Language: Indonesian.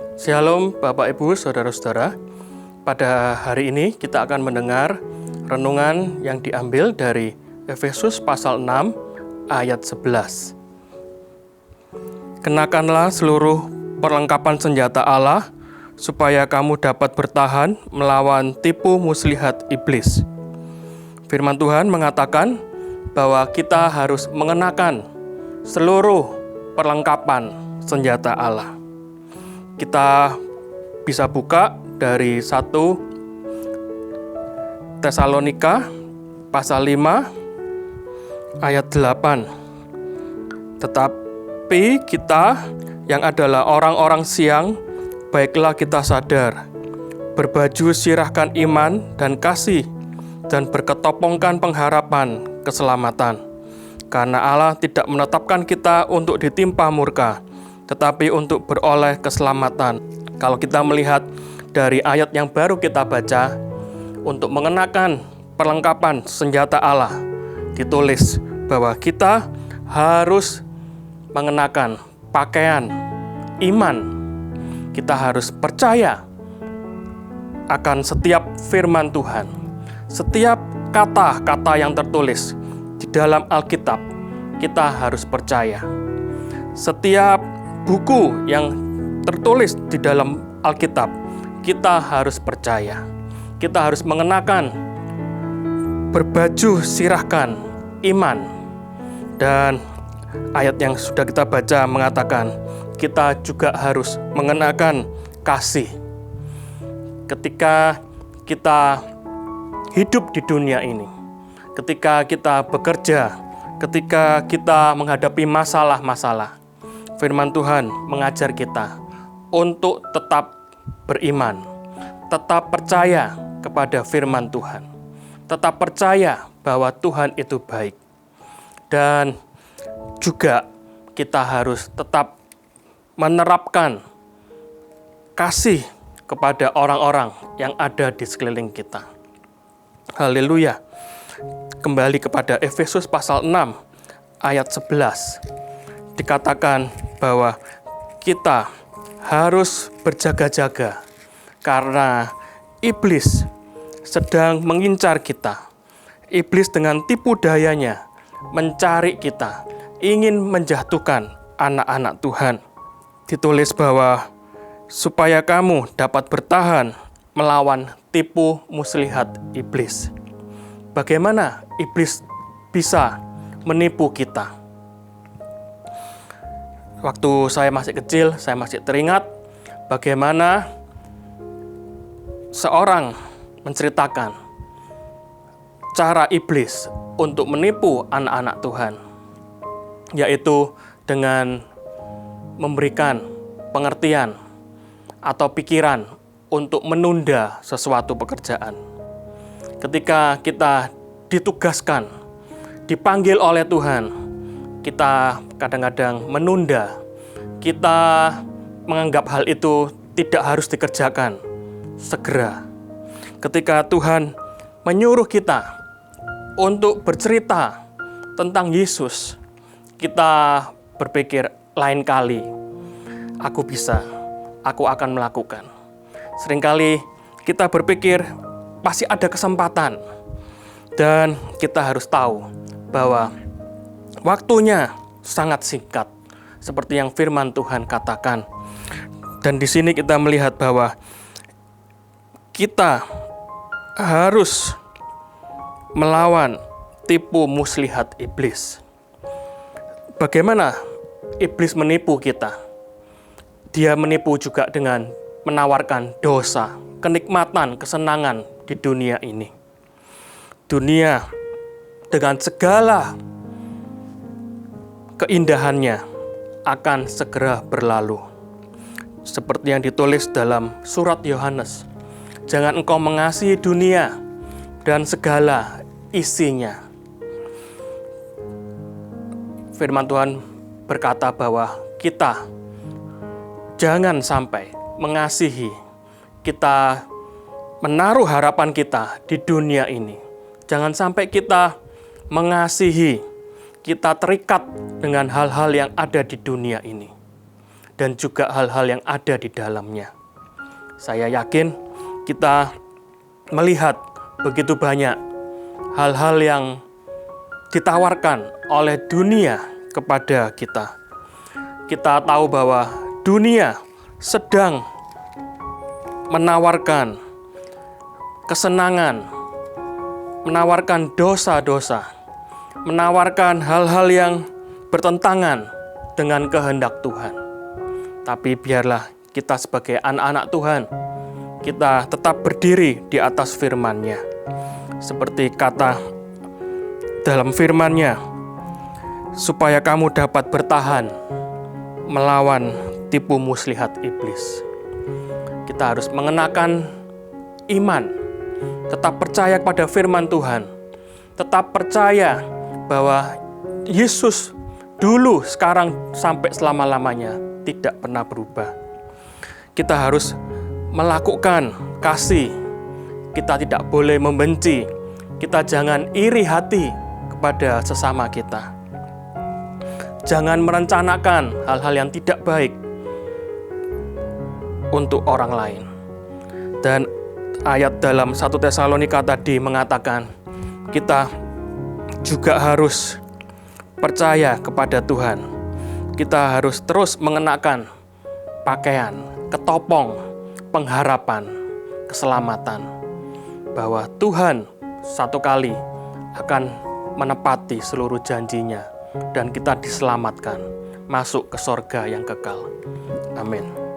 Shalom Bapak Ibu Saudara-saudara. Pada hari ini kita akan mendengar renungan yang diambil dari Efesus pasal 6 ayat 11. Kenakanlah seluruh perlengkapan senjata Allah supaya kamu dapat bertahan melawan tipu muslihat iblis. Firman Tuhan mengatakan bahwa kita harus mengenakan seluruh perlengkapan senjata Allah. Kita bisa buka dari 1 Tesalonika pasal 5 ayat 8. Tetapi kita yang adalah orang-orang siang, baiklah kita sadar, berbaju sirahkan iman dan kasih, dan berketopongkan pengharapan keselamatan. Karena Allah tidak menetapkan kita untuk ditimpa murka, tetapi untuk beroleh keselamatan. Kalau kita melihat dari ayat yang baru kita baca, untuk mengenakan perlengkapan senjata Allah, ditulis bahwa kita harus mengenakan pakaian iman. Kita harus percaya akan setiap firman Tuhan, setiap kata-kata yang tertulis di dalam Alkitab, kita harus percaya. Setiap buku yang tertulis di dalam Alkitab, kita harus percaya. Kita harus mengenakan berbaju sirahkan iman. Dan ayat yang sudah kita baca mengatakan, kita juga harus mengenakan kasih. Ketika kita hidup di dunia ini, ketika kita bekerja, ketika kita menghadapi masalah-masalah, firman Tuhan mengajar kita untuk tetap beriman, tetap percaya kepada firman Tuhan, tetap percaya bahwa Tuhan itu baik. Dan juga kita harus tetap menerapkan kasih kepada orang-orang yang ada di sekeliling kita. Haleluya. Kembali kepada Efesus pasal 6 ayat 11. Dikatakan bahwa kita harus berjaga-jaga karena iblis sedang mengincar kita. Iblis dengan tipu dayanya mencari kita, ingin menjatuhkan anak-anak Tuhan. Ditulis bahwa supaya kamu dapat bertahan melawan tipu muslihat iblis. Bagaimana iblis bisa menipu kita? Waktu saya masih kecil, saya masih teringat bagaimana seorang menceritakan cara iblis untuk menipu anak-anak Tuhan, yaitu dengan memberikan pengertian atau pikiran untuk menunda sesuatu pekerjaan. Ketika kita ditugaskan, dipanggil oleh Tuhan, kita kadang-kadang menunda. Kita menganggap hal itu tidak harus dikerjakan segera. Ketika Tuhan menyuruh kita untuk bercerita tentang Yesus, kita berpikir lain kali, aku bisa, aku akan melakukan. Seringkali kita berpikir pasti ada kesempatan, dan kita harus tahu bahwa waktunya sangat singkat, seperti yang firman Tuhan katakan. Dan di sini kita melihat bahwa kita harus melawan tipu muslihat iblis. Bagaimana iblis menipu kita? Dia menipu juga dengan menawarkan dosa, kenikmatan, kesenangan di dunia ini. Dunia dengan segala keindahannya akan segera berlalu. Seperti yang ditulis dalam surat Yohanes, jangan engkau mengasihi dunia dan segala isinya. Firman Tuhan berkata bahwa kita jangan sampai mengasihi, kita menaruh harapan kita di dunia ini. Jangan sampai kita mengasihi, kita terikat dengan hal-hal yang ada di dunia ini. dan juga hal-hal yang ada di dalamnya. Saya yakin kita melihat begitu banyak hal-hal yang ditawarkan oleh dunia kepada kita. Kita tahu bahwa dunia sedang menawarkan kesenangan, menawarkan dosa-dosa, menawarkan hal-hal yang bertentangan dengan kehendak Tuhan. Tapi biarlah kita sebagai anak-anak Tuhan, kita tetap berdiri di atas firman-Nya. Seperti kata dalam firman-Nya, supaya kamu dapat bertahan melawan tipu muslihat iblis. Kita harus mengenakan iman, tetap percaya kepada firman Tuhan, tetap percaya bahwa Yesus dulu, sekarang, sampai selama-lamanya tidak pernah berubah. Kita harus melakukan kasih, kita tidak boleh membenci, kita jangan iri hati kepada sesama kita. Jangan merencanakan hal-hal yang tidak baik untuk orang lain. Dan ayat dalam 1 Tesalonika tadi mengatakan, kita juga harus percaya kepada Tuhan. Kita harus terus mengenakan pakaian, ketopong, pengharapan, keselamatan. Bahwa Tuhan satu kali akan menepati seluruh janjinya dan kita diselamatkan masuk ke sorga yang kekal. Amin.